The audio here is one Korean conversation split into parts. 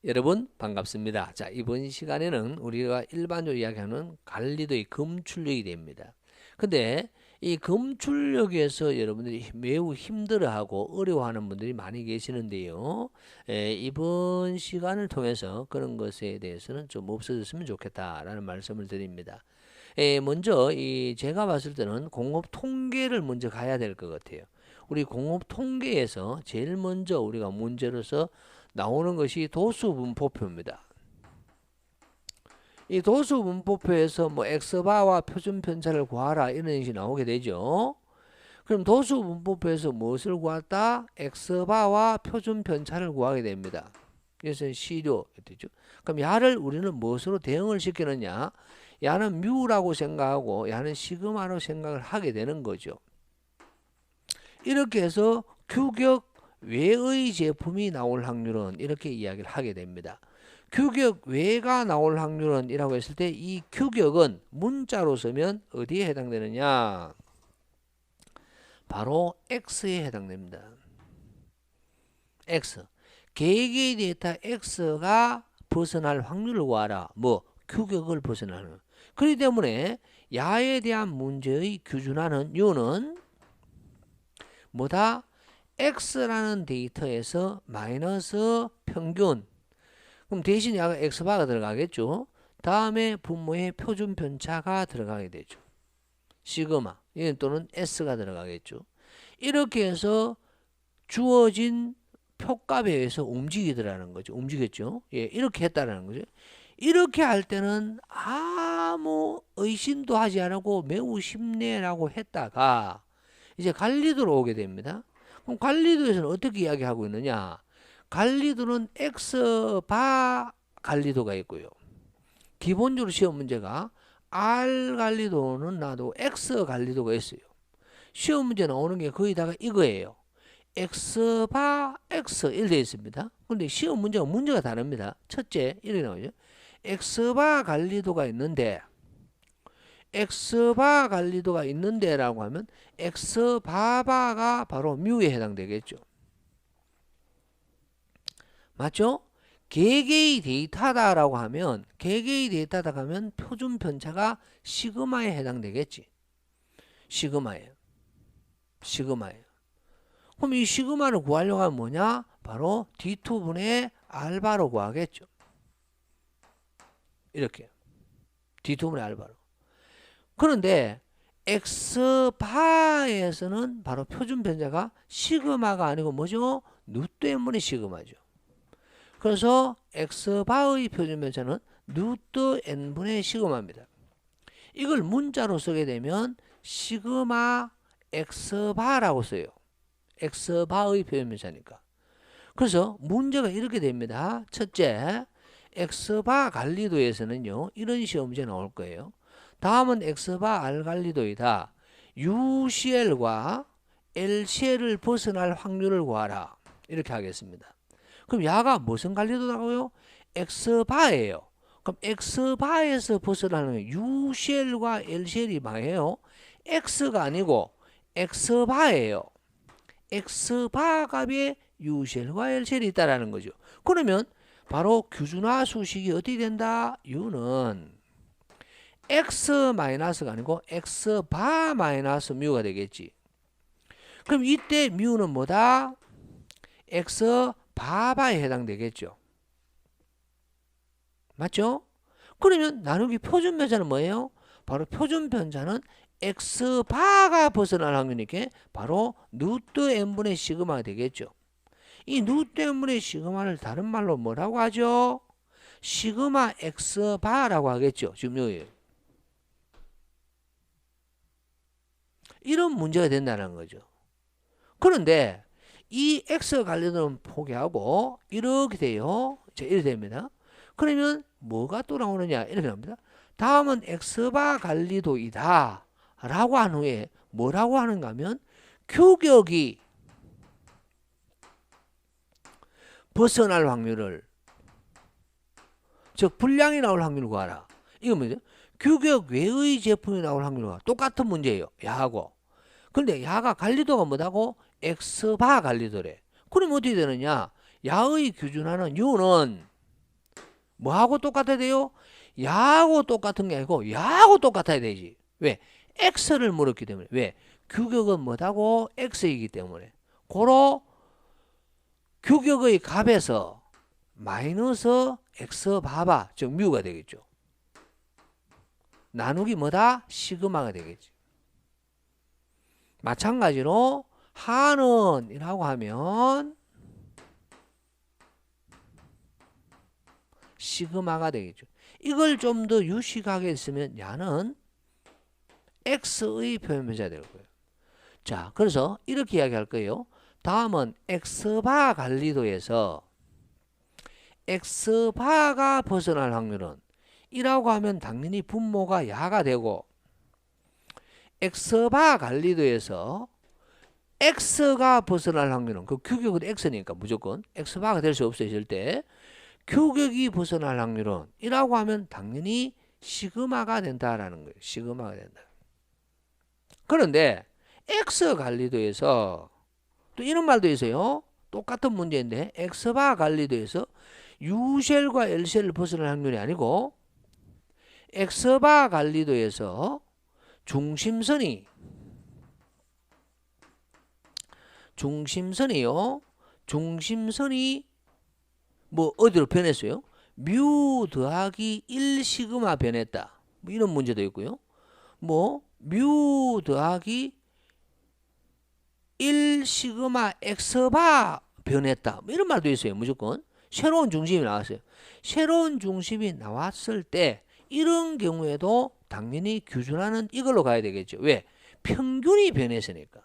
여러분 반갑습니다. 자, 이번 시간에는 우리가 일반적으로 이야기하는 관리도의 검출력이 됩니다. 근데 이 검출력에서 여러분들이 매우 힘들어하고 어려워하는 분들이 많이 계시는데요. 이번 시간을 통해서 그런 것에 대해서는 좀 없어졌으면 좋겠다라는 말씀을 드립니다. 먼저 제가 봤을 때는 공업 통계를 먼저 가야 될 것 같아요. 우리 공업 통계에서 제일 먼저 우리가 문제로서 나오는 것이 도수분포표입니다. 이 도수분포표에서 뭐 X바와 표준편차를 구하라 이런 식이 나오게 되죠. 그럼 도수분포표에서 무엇을 구했다? X바와 표준편차를 구하게 됩니다. 그래서 시료 되죠. 그럼 야를 우리는 무엇으로 대응을 시키느냐? 야는 뮤라고 생각하고 야는 시그마로 생각을 하게 되는 거죠. 이렇게 해서 규격 외의 제품이 나올 확률은 이렇게 이야기를 하게 됩니다. 규격 외가 나올 확률은 이라고 했을 때 이 규격은 문자로 쓰면 어디에 해당되느냐? 바로 X에 해당됩니다. X. 개개의 데이터 X가 벗어날 확률을 구하라. 뭐 규격을 벗어나는. 그렇기 때문에 야에 대한 문제의 규준하는 U는 뭐다? X라는 데이터에서 마이너스 평균. 그럼 대신 야가 X바가 들어가겠죠. 다음에 분모의 표준 편차가 들어가게 되죠. 시그마 또는 S가 들어가겠죠. 이렇게 해서 주어진 표값에 의해서 움직이더라는 거죠. 움직였죠. 이렇게 했다라는 거죠. 이렇게 할 때는 아무 의심도 하지 않고 매우 쉽네라고 했다가 이제 관리도로 오게 됩니다. 그럼 관리도에서는 어떻게 이야기하고 있느냐? 관리도는 X바 관리도가 있고요. 기본적으로 시험 문제가 R 관리도는 나도 X 관리도가 있어요. 시험 문제 나오는 게 거의 다가 이거예요. X바 X 이렇게 되어 있습니다. 근데 시험 문제가 다릅니다. 첫째 이렇게 나오죠. X바 관리도가 있는데 X바 관리도가 있는데라고 하면 X바바가 바로 뮤에 해당되겠죠. 맞죠? 개개의 데이터다라고 하면 개개의 데이터다 하면 표준 편차가 시그마에 해당되겠지. 시그마예요. 그럼 이 시그마를 구하려고 하면 뭐냐? 바로 D2분의 알바로 구하겠죠. 이렇게 D2분의 알바로. 그런데 X바에서는 바로 표준 편차가 시그마가 아니고 뭐죠? 누 때문에 시그마죠. 그래서 X바의 표준 편차는 누트 n분의 시그마입니다. 이걸 문자로 쓰게 되면 시그마 X바라고 써요. X바의 표준 편차니까. 그래서 문제가 이렇게 됩니다. 첫째, X바 관리도에서는요. 이런 시험 문제 나올 거예요. 다음은 X바 R 관리도이다. UCL과 LCL을 벗어날 확률을 구하라. 이렇게 하겠습니다. 그럼 야가 무슨 관리도라고요? X바예요. 그럼 X바에서 벗어나는 UCL과 LCL이 뭐예요? X가 아니고 X바예요. X바 값에 UCL과 LCL이 있다라는 거죠. 그러면 바로 규준화 수식이 어떻게 된다? U는 X-가 아니고 X바 마이너스 뮤가 되겠지. 그럼 이때 뮤는 뭐다? X바바에 해당되겠죠. 맞죠? 그러면 나누기 표준 편차는 뭐예요? 바로 표준 편차는 X바가 벗어날 확률이니까 바로 누트 n분의 시그마가 되겠죠. 이 누트 n분의 시그마를 다른 말로 뭐라고 하죠? 시그마 X바라고 하겠죠. 지금 여기 이런 문제가 된다는 거죠. 그런데 이 X 관리도는 포기하고 이렇게 돼요. 자, 이렇게 됩니다. 그러면 뭐가 또 나오느냐? 이렇게 나옵니다. 다음은 X바 관리도이다 라고 한 후에 뭐라고 하는가 하면 규격이 벗어날 확률을, 즉 분량이 나올 확률을 구하라. 이거 뭐죠? 규격 외의 제품이 나올 확률과 똑같은 문제예요. 야하고. 근데 야가 관리도가 뭐다고? X바 관리도래. 그럼 어떻게 되느냐? 야의 규준하는 U는 뭐하고 똑같아야 돼요? 야하고 똑같은 게 아니고 야하고 똑같아야 되지. 왜? x를 물었기 때문에. 왜? 규격은 뭐다고? x이기 때문에. 고로 규격의 값에서 마이너스 x 바바, 즉 뮤가 되겠죠. 나누기 뭐다? 시그마가 되겠지. 마찬가지로 하는 이라고 하면 시그마가 되겠죠. 이걸 좀 더 유식하게 했으면 야는 x의 표현변자 될 거예요. 자, 그래서 이렇게 이야기할 거예요. 다음은 x바 관리도에서 x바가 벗어날 확률은 이라고 하면 당연히 분모가 야가 되고, x바 관리도에서 x가 벗어날 확률은 그 규격은 x니까 무조건 x바가 될 수 없어요. 절대. 규격이 벗어날 확률은 이라고 하면 당연히 시그마가 된다라는 거예요. 시그마가 된다. 그런데 x 관리도에서 또 이런 말도 있어요. 똑같은 문제인데 x바 관리도에서 U셀과 L셀을 벗어날 확률이 아니고 x바 관리도에서 중심선이요. 중심선이 뭐 어디로 변했어요? 뮤 더하기 1 시그마 변했다. 뭐 이런 문제도 있고요. 뭐 뮤 더하기 1 시그마 x바 변했다. 뭐 이런 말도 있어요. 무조건. 새로운 중심이 나왔어요. 새로운 중심이 나왔을 때 이런 경우에도 당연히 규준화는 이걸로 가야 되겠죠. 왜? 평균이 변했으니까.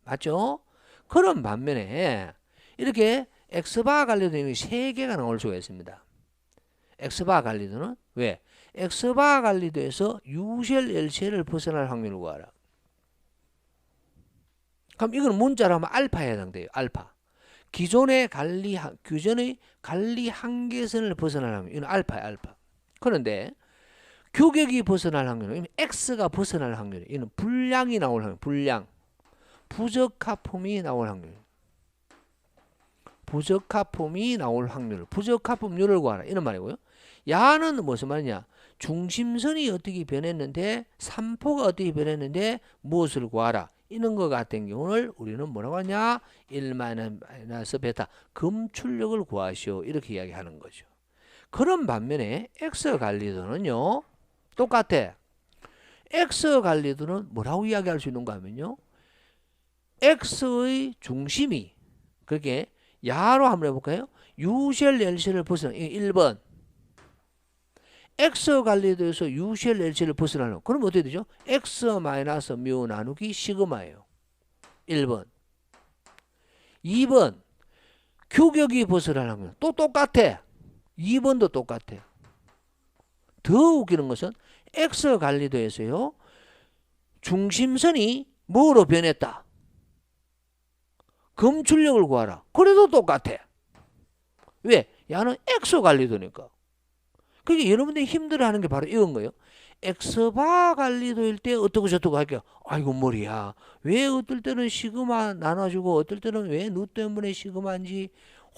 맞죠? 그런 반면에 이렇게 x바 관리도는 3개가 나올 수가 있습니다. x바 관리도는 왜? x바 관리도에서 U셀, L셀을 벗어날 확률을 구하라. 그럼 이건 문자로 하면 알파에 해당돼요. 알파. 기존의 규전의 관리 한계선을 벗어날 확률. 이건 알파야, 알파. 그런데 규격이 벗어날 확률은 x가 벗어날 확률. 이는 불량이 나올 확률. 불량. 부적합품이 나올 확률. 부적합품이 나올 확률. 부적합품률을 구하라. 이런 말이고요. 야는 무슨 말이냐? 중심선이 어떻게 변했는데, 삼포가 어떻게 변했는데 무엇을 구하라. 이런 것 같은 경우를 우리는 뭐라고 하냐? 1 마이너스 베타 검출력을 구하시오. 이렇게 이야기하는 거죠. 그런 반면에 x 관리도는요. 똑같아. x 관리도는 뭐라고 이야기할 수 있는가 하면요. x의 중심이 그렇게 야로 한번 해볼까요? U셀, L셀을 벗어나. 1번. x 관리도에서 U셀, L셀을 벗어나는. 그럼 어떻게 되죠? x 마이너스 뮤 나누기 시그마예요. 1번. 2번. 규격이 벗어나는 건 또 똑같아. 2번도 똑같아. 더 웃기는 것은 x 관리도에서요. 중심선이 뭐로 변했다? 검출력을 구하라. 그래도 똑같아. 왜? 야는 x 관리도니까. 그게 여러분들이 힘들어하는 게 바로 이건 거예요. x바 관리도일 때 어떻고 저떻고 할게요. 아이고 머리야. 왜 어떨 때는 시그마 나눠주고 어떨 때는 왜 누 때문에 시그마인지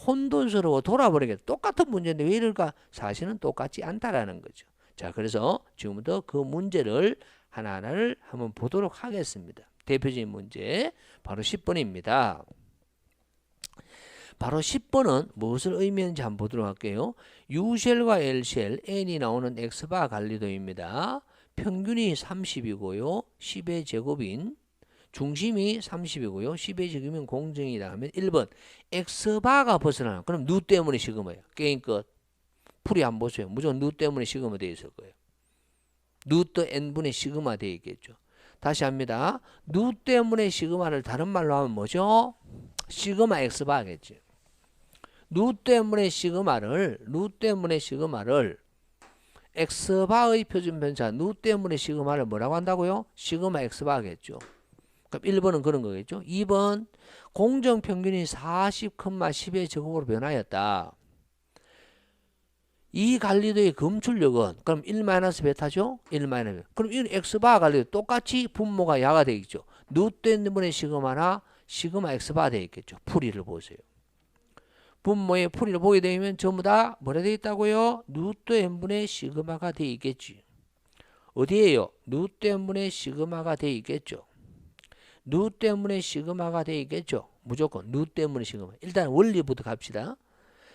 혼돈스러워 돌아버리겠다. 똑같은 문제인데 왜 이럴까? 사실은 똑같지 않다라는 거죠. 자, 그래서 지금부터 그 문제를 하나하나를 한번 보도록 하겠습니다. 대표적인 문제 바로 10번입니다. 바로 10번은 무엇을 의미하는지 한번 보도록 할게요. U셀과 L셀, N이 나오는 X바 관리도입니다. 평균이 30이고요. 10의 제곱인 중심이 30이고요. 10의 제곱이면 공정이다 하면 1번 X바가 벗어나는. 그럼 누 때문에 시그마예요. 게임 끝. 풀이 안 보세요. 무조건 누 때문에 시그마 되어 있을 거예요. 누 또 N분의 시그마 되어 있겠죠. 다시 합니다. 누 때문에 시그마를 다른 말로 하면 뭐죠? 시그마 X바겠죠. 누 때문에 시그마를 X바의 표준 편차 누 때문에 시그마를 뭐라고 한다고요? 시그마 X바겠죠. 그럼 1번은 그런 거겠죠. 2번 공정평균이 40,10의 제곱으로 변하였다. 이 관리도의 검출력은 그럼 1 마이너스 베타죠? 1 마이너스. 그럼 이 X바 관리도 똑같이 분모가 야가 되겠죠. 누 때문에 시그마나 시그마 X바 되어 있겠죠. 풀이를 보세요. 분모의 풀이를 보게 되면 전부 다 뭐라 되어 있다고요? 루트 n분의 시그마가 되어 있겠지. 어디에요? 루트 n분의 시그마가 되어 있겠죠. 루트 n분의 시그마가 되어 있겠죠. 무조건 루트 n분의 시그마. 일단 원리부터 갑시다.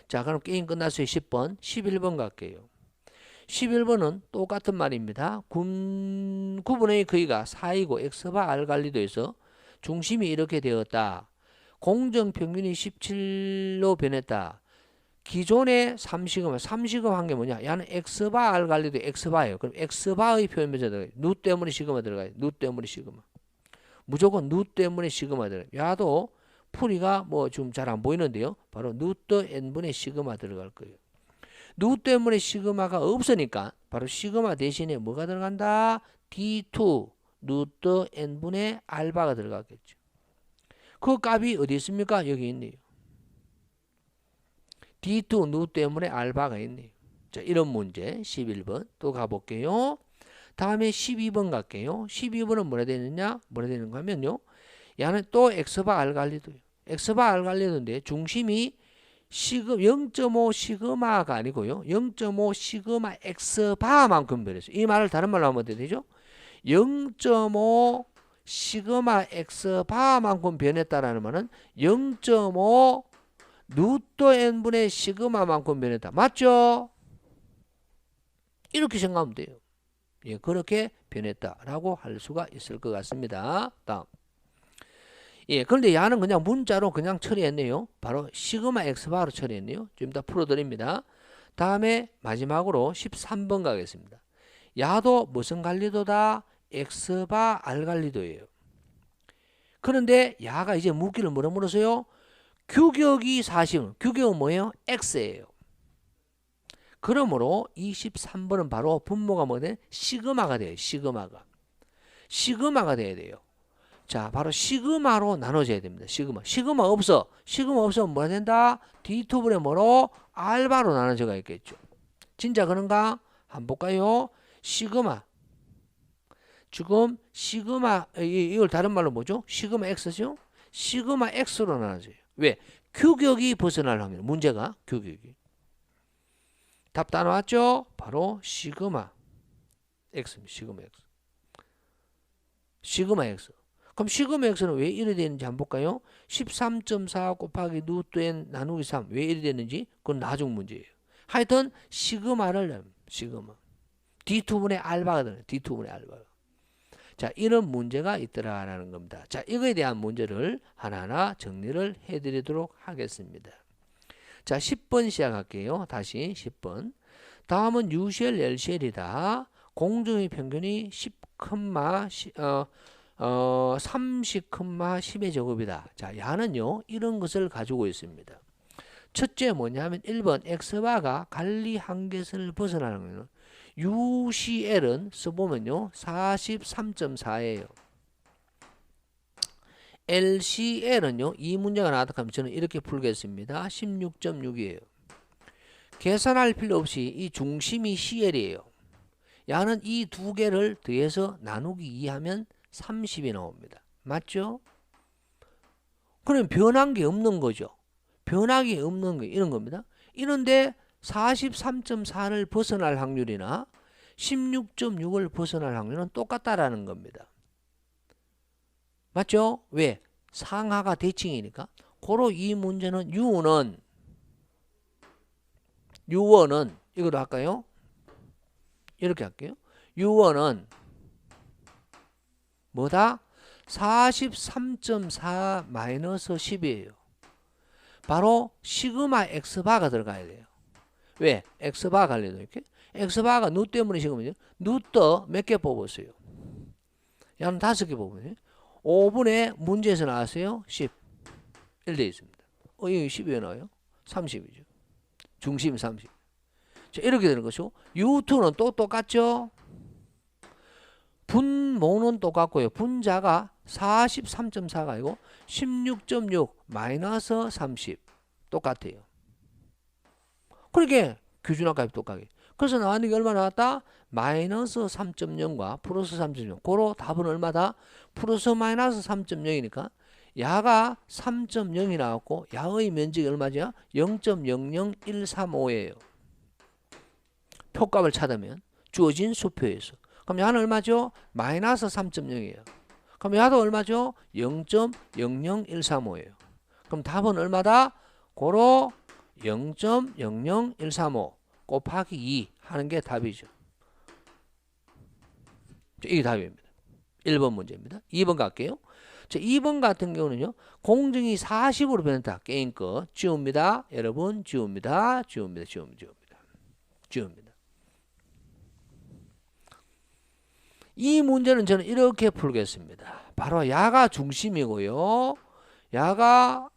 자, 그럼 게임 끝났어요. 10번. 11번 갈게요. 11번은 똑같은 말입니다. 구분의 거의가 4이고 x바 r 관리도에서 중심이 이렇게 되었다. 공정평균이 17로 변했다. 기존의 3시그마, 3시그마 한 게 뭐냐? 야는 x바 r 관리도 x바예요. 그럼 x바의 표현면제 들어가요. 누 때문에 시그마 들어가요. 누 때문에 시그마. 무조건 누 때문에 시그마 들어가요. 야도 풀이가 뭐 좀 잘 안 보이는데요. 바로 누트 n분의 시그마 들어갈 거예요. 누 때문에 시그마가 없으니까 바로 시그마 대신에 뭐가 들어간다? D2 누트 n분의 알바가 들어가겠죠. 그 값이 어디 있습니까? 여기 있네요. D2 누 때문에 알바가 있네요. 자, 이런 문제 11번 또 가볼게요. 다음에 12번 갈게요. 12번은 뭐라 되느냐? 뭐라 되는가 하면요. 야는 또 x바 r 관리도요. x바 r 관리도인데 중심이 0.5 시그마가 아니고요. 0.5 시그마 x바만큼 변했어요. 이 말을 다른 말로 하면 어떻게 되죠? 0.5 시그마 x바만큼 변했다라는 말은 0.5 루트 n분의 시그마만큼 변했다. 맞죠? 이렇게 생각하면 돼요. 예, 그렇게 변했다라고 할 수가 있을 것 같습니다. 다음. 예, 그런데 야는 그냥 문자로 그냥 처리했네요. 바로 시그마 x바로 처리했네요. 좀 이따 풀어드립니다. 다음에 마지막으로 13번 가겠습니다. 야도 무슨 관리도다? x바 r 관리도예요. 그런데 야가 이제 묻기를 뭐라 물었어요? 규격이 40, 규격은 뭐예요? x예요. 그러므로 23번은 바로 분모가 뭐냐? 시그마가 돼요. 시그마가 돼야 돼요. 자, 바로 시그마로 나눠져야 됩니다. 시그마 없으면 뭐가 된다? D2분의 뭐로? 알바로 나눠져가 있겠죠. 진짜 그런가? 한번 볼까요? 시그마. 지금 시그마, 이걸 다른 말로 뭐죠? 시그마 x죠? 시그마 x로 나눠져요. 왜? 규격이 벗어날 확률. 문제가 규격이. 답 다 나왔죠? 바로 시그마 x입니다. 시그마 x. 그럼 시그마 x는 왜 이래 되는지 한번 볼까요? 13.4 곱하기 루트 n 나누기 3. 왜 이래 되는지? 그건 나중 문제예요. 하여튼 시그마를 시그마. D2분의 알바가 되는 D2분의 알바가. 자, 이런 문제가 있더라라는 겁니다. 자, 이거에 대한 문제를 하나하나 정리를 해드리도록 하겠습니다. 자, 10번 시작할게요. 다시 10번. 다음은 UCL, LCL이다. 공정의 평균이 30,10의 제곱이다. 자, 야는요, 이런 것을 가지고 있습니다. 첫째 뭐냐면 1번 x바가 관리 한계선을 벗어나는 거예요. UCL은 써보면요, 43.4예요. LCL은요, 이 문제가 나왔다 하면 저는 이렇게 풀겠습니다. 16.6이에요. 계산할 필요 없이 이 중심이 CL이에요. 야는 이 두 개를 더해서 나누기 2하면 30이 나옵니다. 맞죠? 그럼 변한 게 없는 거죠. 변하기 없는 거 이런 겁니다. 이런데 43.4를 벗어날 확률이나 16.6을 벗어날 확률은 똑같다라는 겁니다. 맞죠? 왜? 상하가 대칭이니까. 고로 이 문제는 U1은 이거로 할까요? 이렇게 할게요. U1은 뭐다? 43.4 마이너스 10이에요. 바로 시그마 x바가 들어가야 돼요. 왜? x바 관리도 이렇게. x바가 누 때문에 시그마죠. 누떠 몇 개 뽑았어요? 야는 5개 뽑았어요. 5분의 문제에서 나왔어요. 10. 1돼 있습니다. 여기 10이 왜 나와요? 30이죠. 중심 30. 자, 이렇게 되는 것이고 U2는 또 똑같죠? 분모는 똑같고요. 분자가 43.4가 아니고 16.6 마이너스 30 똑같아요. 그러니까 규준합 값이 똑같아요. 그래서 나왔는 게 얼마 나왔다? 마이너스 3.0과 플러스 3.0. 고로 답은 얼마다? 플러스 마이너스 3.0이니까 야가 3.0이 나왔고 야의 면적이 얼마죠? 0.00135예요. 표값을 찾으면 주어진 수표에서. 그럼 야는 얼마죠? 마이너스 3.0이에요. 그럼 야도 얼마죠? 0.00135예요. 그럼 답은 얼마다? 고로 0.00135 곱하기 2 하는 게 답이죠. 이게 답입니다. 1번 문제입니다. 2번 갈게요. 자, 2번 같은 경우는요. 공정이 40으로 변했다. 게임 거 지웁니다. 여러분 지웁니다. 지웁니다. 이 문제는 저는 이렇게 풀겠습니다. 바로 야가 중심이고요. 야가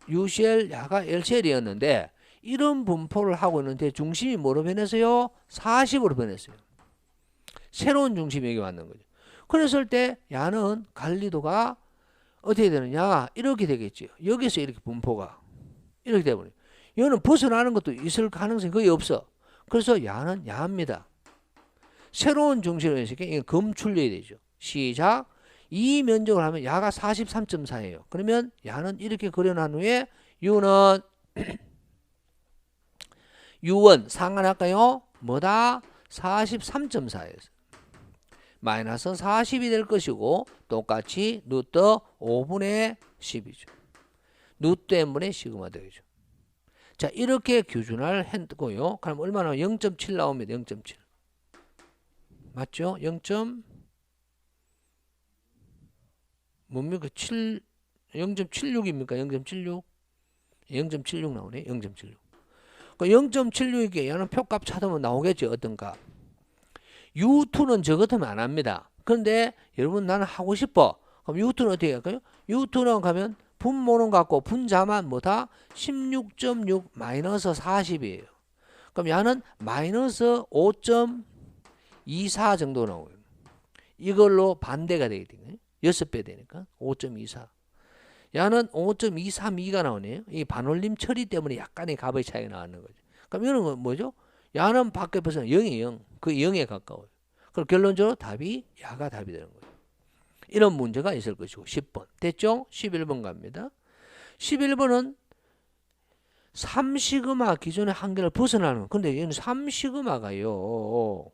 UCL, 야가 LCL이었는데 이런 분포를 하고 있는데 중심이 뭐로 변했어요? 40으로 변했어요. 새로운 중심이 여기 왔는 거죠. 그랬을 때 야는 관리도가 어떻게 되느냐? 이렇게 되겠죠. 여기서 이렇게 분포가 이렇게 되버려요. 얘는 벗어나는 것도 있을 가능성이 거의 없어. 그래서 야는 야입니다. 새로운 중심을 이렇게 검출려야 되죠. 시작. 이 면적을 하면 야가 43.4예요. 그러면 야는 이렇게 그려놓은 후에 U는 U1 상관할까요? 뭐다? 43.4예요. 마이너스 40이 될 것이고 똑같이 루트 5분의 10이죠. 루트 n분의 시그마 되죠. 자, 이렇게 규준화를 했고요. 그럼 얼마나 0.7 나옵니다. 0.7. 맞죠? 0. 뭡니까? 0.76입니까? 0.76? 0.76 나오네. 0.76. 그 0.76이게 얘는 표값 찾으면 나오겠죠. 어떤 값. U2는 저 같으면 안 합니다. 그런데 여러분 나는 하고 싶어. 그럼 U2는 어떻게 할까요? U2는 가면 분모는 갖고 분자만 뭐다? 16.6 마이너스 40이에요. 그럼 얘는 마이너스 5.24 정도 나오요. 이걸로 반대가 되거든요. 6배 되니까 5.24. 얘는 5.232가 나오네요. 이 반올림 처리 때문에 약간의 값의 차이가 나는 거죠. 그럼 이런 건 뭐죠? 야는 밖에 벗어나 0이 0. 그 0에 가까워요. 그럼 결론적으로 답이 야가 답이 되는 거예요. 이런 문제가 있을 것이고 10번. 됐죠? 11번 갑니다. 11번은 3시그마 기존의 한계를 벗어나는. 근데 얘는 3시그마가요.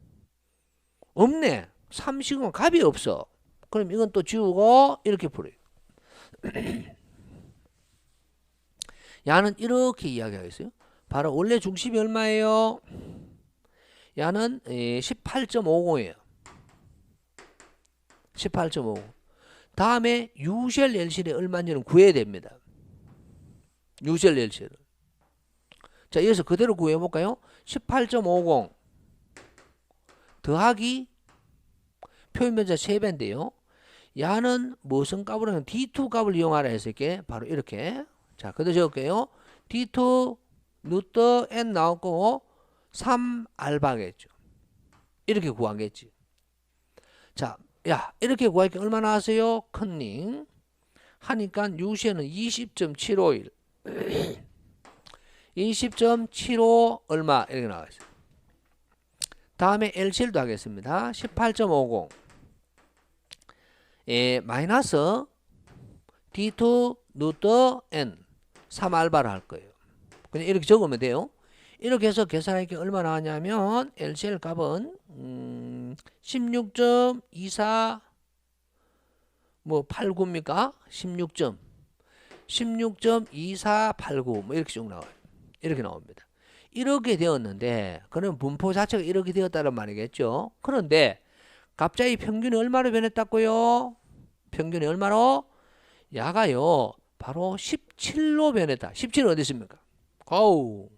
없네. 3시그마 값이 없어. 그럼 이건 또 지우고 이렇게 풀어요. 야는 이렇게 이야기하겠어요. 바로 원래 중심이 얼마예요? 야는 18.50이에요. 18.50. 다음에 UCL LCL이 얼마인지는 구해야 됩니다. UCL LCL. 자, 여기서 그대로 구해볼까요? 18.50 더하기 표현변자 3배인데요. 야는 무슨 값으로 하면 D2 값을 이용하라 했을게. 바로 이렇게. 자, 그대로 적을게요. D2 루트 N 나왔고 3알바겠죠. 이렇게 구하겠지. 자, 야, 이렇게 구하니까 얼마 나왔어요? 컨닝 하니까 UCL은 20.751 20.75 얼마 이렇게 나와있어요. 다음에 LCL도 하겠습니다. 18.50 마이너스 D2 루트 N 3알바를 할 거예요. 그냥 이렇게 적으면 돼요. 이렇게 해서 계산하니까 얼마 나왔냐면 LCL 값은 16.24 뭐 89입니까? 16.2489 뭐 이렇게 쭉 나와요. 이렇게 나옵니다. 이렇게 되었는데 그럼 분포 자체가 이렇게 되었다는 말이겠죠. 그런데 갑자기 평균이 얼마로 변했다고요? 평균이 얼마로? 야가요 바로 17로 변했다. 17은 어디 있습니까? 어우,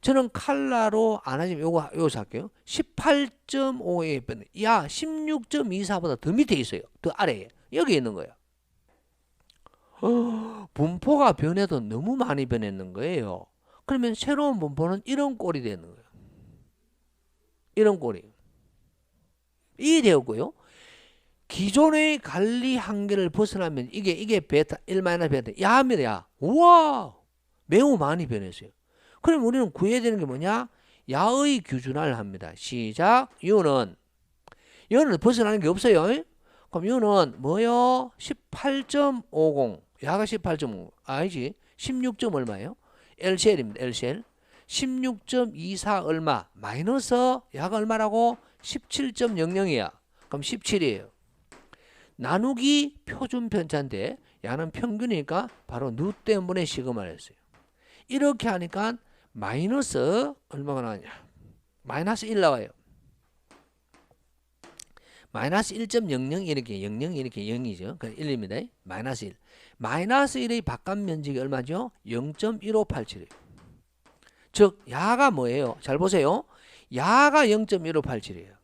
저는 칼라로 안 하지만 요거 할게요. 18.5에 변해. 야 16.24보다 더 밑에 있어요. 더 아래에. 여기 있는 거예요. 분포가 변해도 너무 많이 변했는 거예요. 그러면 새로운 분포는 이런 꼴이 되는 거예요. 이런 꼴이. 이 되었고요. 기존의 관리 한계를 벗어나면 이게 베타 1 베타 야입니다. 야. 우와. 매우 많이 변했어요. 그럼 우리는 구해야 되는 게 뭐냐? 야의 규준화를 합니다. 시작. U는 벗어나는 게 없어요. 그럼 이거는 뭐요? 18.50. 야가 18.50. 아니지. 16점 얼마예요? LCL입니다. LCL. 16.24 얼마. 마이너스 야가 얼마라고? 17.00이야. 그럼 17이에요. 나누기 표준 편차인데 야는 평균이니까 바로 누 때문에 시그마를 했어요. 이렇게 하니까 마이너스 얼마가 나오냐? 마이너스 1 나와요. 마이너스 1.00 이렇게 00 이렇게 0이죠. 그 1입니다. 마이너스 1. 마이너스 1의 바깥 면적이 얼마죠? 0.1587이에요. 즉 야가 뭐예요? 잘 보세요. 야가 0.1587이에요.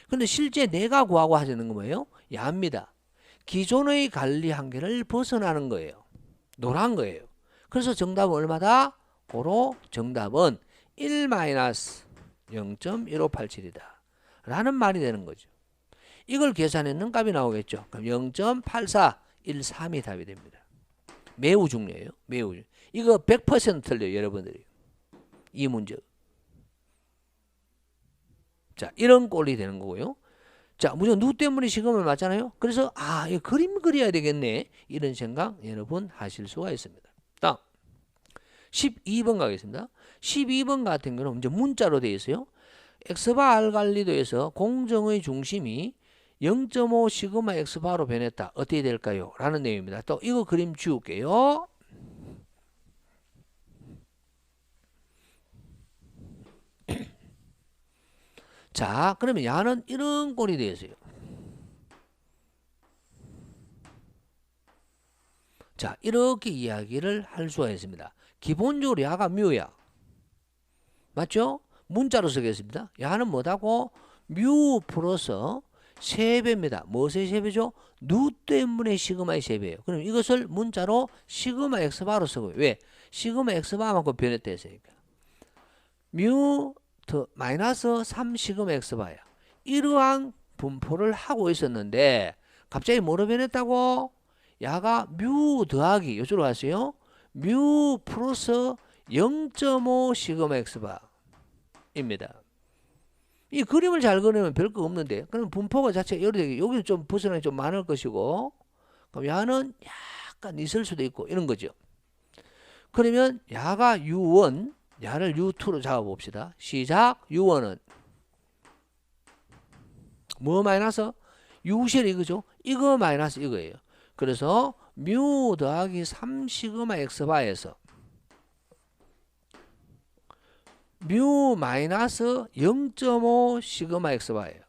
근데 실제 내가 구하고 하자는 건 뭐예요? 야입니다. 기존의 관리 한계를 벗어나는 거예요. 노란 거예요. 그래서 정답은 얼마다? 고로 정답은 1-0.1587이다. 라는 말이 되는 거죠. 이걸 계산했는 값이 나오겠죠. 그럼 0.8413이 답이 됩니다. 매우 중요해요. 매우 중요해요. 이거 100% 틀려요. 여러분들이. 이 문제. 자, 이런 꼴이 되는 거고요. 자, 무조건 누 때문에 시금을 맞잖아요. 그래서 이 그림 그려야 되겠네. 이런 생각 여러분 하실 수가 있습니다. 다음 12번 가겠습니다. 12번 같은 경우는 이제 문자로 되어 있어요. X바 R 관리도에서 공정의 중심이 0.5 시그마 X바로 변했다. 어떻게 될까요? 라는 내용입니다. 또 이거 그림 지울게요. 자, 그러면 야는 이런 꼴이 되어 있어요. 자, 이렇게 이야기를 할 수가 있습니다. 기본적으로 야가 뮤야. 맞죠? 문자로 쓰겠습니다. 야는 뭐다고? 뮤 플러스 세배입니다. 무엇의 세배죠? 누 때문에 시그마의 세배예요. 그럼 이것을 문자로 시그마 X바로 쓰고요. 왜? 시그마 X바만큼 변했다 했으니까. 뮤 마이너스 3 시그마 X바야. 이러한 분포를 하고 있었는데 갑자기 뭐로 변했다고? 야가 뮤 더하기 요쪽으로 갔어요. 뮤 플러스 0.5 시그마 X바입니다. 이 그림을 잘 그리면 별거 없는데 그럼 분포가 자체가 여기는 좀 벗어나기 좀 많을 것이고 그럼 야는 약간 있을 수도 있고 이런 거죠. 그러면 야가 U1 야를 U2로 잡아봅시다. 시작. U1은 뭐 마이너스? U쉘 이거죠. 이거 마이너스 이거예요. 그래서 뮤 더하기 3 시그마 X바에서 뮤 마이너스 0.5 시그마 X바예요.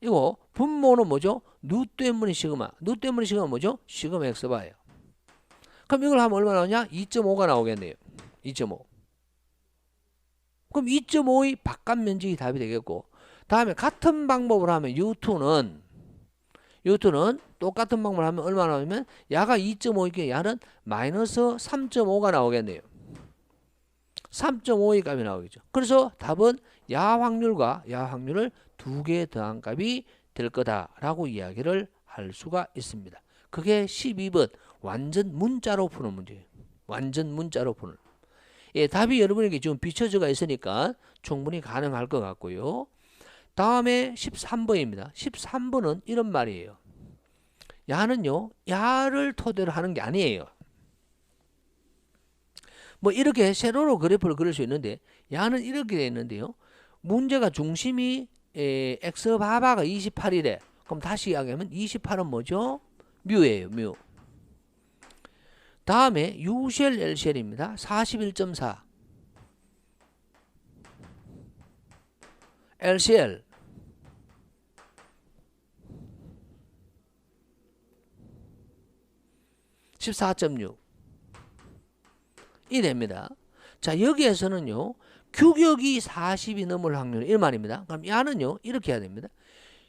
이거 분모는 뭐죠? 누 때문에 시그마. 누 때문에 시그마 뭐죠? 시그마 X바예요. 그럼 이걸 하면 얼마 나오냐? 2.5가 나오겠네요. 2.5. 그럼 2.5의 바깥 면적이 답이 되겠고 다음에 같은 방법을 하면 U2는 똑같은 방법을 하면 얼마 나오냐면 야가 2.5이게 야는 마이너스 3.5가 나오겠네요. 3.5의 값이 나오겠죠. 그래서 답은 야 확률과 야 확률을 두 개 더한 값이 될 거다라고 이야기를 할 수가 있습니다. 그게 12번 완전 문자로 푸는 문제예요. 완전 문자로 푸는. 예, 답이 여러분에게 지금 비춰져가 있으니까 충분히 가능할 것 같고요. 다음에 13번입니다. 13번은 이런 말이에요. 야는요, 야를 토대로 하는 게 아니에요. 뭐 이렇게 세로로 그래프를 그릴 수 있는데 야는 이렇게 되어 있는데요. 문제가 중심이 X바바가 28이래. 그럼 다시 이야기하면 28은 뭐죠? 뮤예요. 뮤. 다음에 U쉘 LCL입니다. 41.4 LCL 14.6 이 됩니다. 자, 여기에서는요. 규격이 40이 넘을 확률이 1만입니다. 그럼 야는요. 이렇게 해야 됩니다.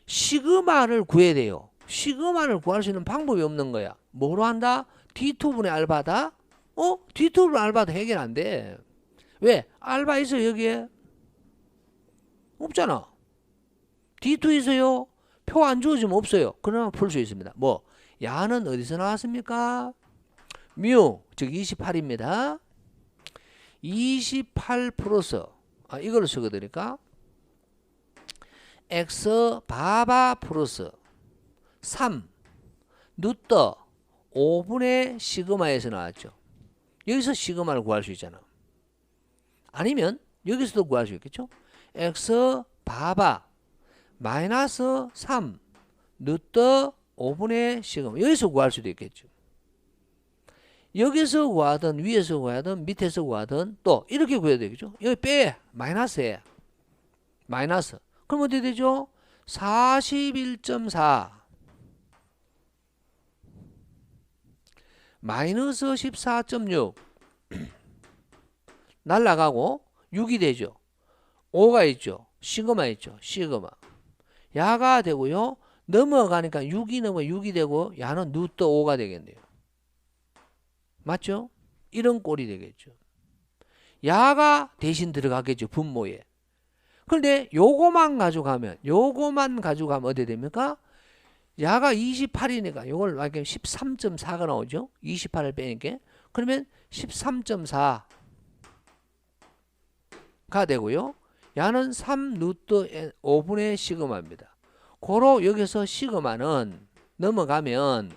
시그마를 구해야 돼요. 시그마를 구할 수 있는 방법이 없는 거야. 뭐로 한다? D2분의 알바다? D2분의 알바도 해결 안 돼. 왜? 알바 있어 여기에? 없잖아. D2 있어요. 표 안 주어지면 없어요. 그러면 풀 수 있습니다. 뭐? 야는 어디서 나왔습니까? 뮤, 즉 28입니다. 28 플러스 이걸 쓰거든요. X 바바 플러스 3 루트 5분의 시그마에서 나왔죠. 여기서 시그마를 구할 수 있잖아. 아니면 여기서도 구할 수 있겠죠. x 바바 마이너스 3 루트 5분의 시그마 여기서 구할 수도 있겠죠. 여기서 구하든 위에서 구하든 밑에서 구하든 또 이렇게 구해야 되겠죠. 여기 빼 마이너스에 마이너스 그럼 어떻게 되죠? 41.4 마이너스 14.6 날라가고 6이 되죠. 5가 있죠. 시그마 있죠. 시그마 야가 되고요. 넘어가니까 6이 넘어 6이 되고 야는 루트 5가 되겠네요. 맞죠? 이런 꼴이 되겠죠. 야가 대신 들어가겠죠. 분모에. 그런데 요거만 가져가면 어떻게 됩니까? 야가 28이니까 요걸 13.4가 나오죠. 28을 빼니까. 그러면 13.4가 되고요. 야는 3 루트 5분의 시그마입니다. 고로 여기서 시그마는 넘어가면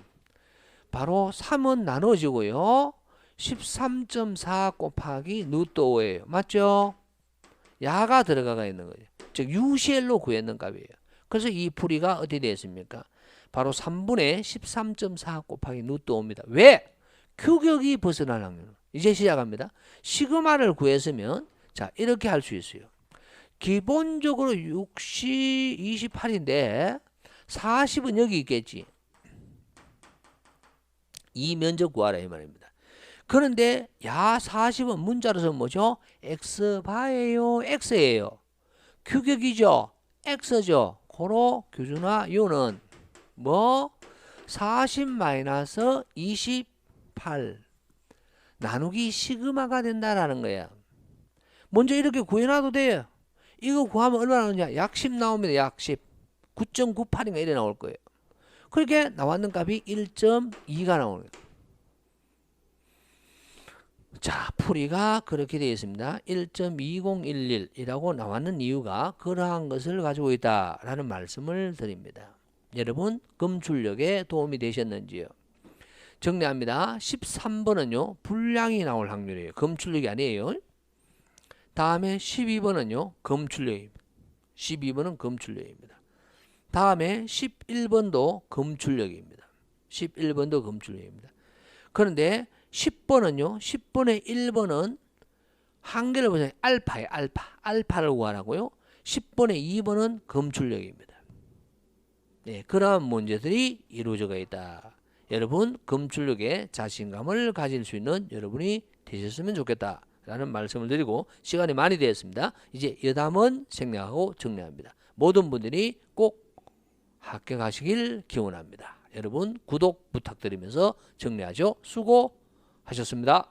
바로 3은 나눠지고요. 13.4 곱하기 루트 5예요. 맞죠? 야가 들어가 있는 거죠. 즉 UCL로 구했는 값이에요. 그래서 이 풀이가 어떻게 되었습니까? 바로 3분의 13.4 곱하기 루트 5입니다. 왜? 규격이 벗어날 확률. 이제 시작합니다. 시그마를 구했으면 자 이렇게 할 수 있어요. 기본적으로 60, 28인데 40은 여기 있겠지. 이 면적 구하라 이 말입니다. 그런데 야 40은 문자로서 뭐죠? x바예요, x예요. 규격이죠, x죠. 고로 규준화 요는 뭐 40 마이너스 28 나누기 시그마가 된다라는 거야. 먼저 이렇게 구해놔도 돼요. 이거 구하면 얼마나 나오냐? 약 10 나옵니다. 약 10. 9.98인가 이래 나올 거예요. 그렇게 나왔는 값이 1.2가 나오는 거예요. 자, 풀이가 그렇게 되어 있습니다. 1.2011이라고 나왔는 이유가 그러한 것을 가지고 있다라는 말씀을 드립니다. 여러분, 검출력에 도움이 되셨는지요? 정리합니다. 13번은요. 분량이 나올 확률이에요. 검출력이 아니에요. 다음에 12번은요. 검출력입니다. 12번은 검출력입니다. 다음에 11번도 검출력입니다. 11번도 검출력입니다. 그런데 10번은요. 10번의 1번은 한계를 보세요. 알파예요. 알파. 알파를 구하라고요. 10번의 2번은 검출력입니다. 네, 그런 문제들이 이루어져 있다. 여러분 검출력에 자신감을 가질 수 있는 여러분이 되셨으면 좋겠다 라는 말씀을 드리고 시간이 많이 되었습니다. 이제 여담은 생략하고 정리합니다. 모든 분들이 꼭 합격하시길 기원합니다. 여러분 구독 부탁드리면서 정리하죠. 수고하셨습니다.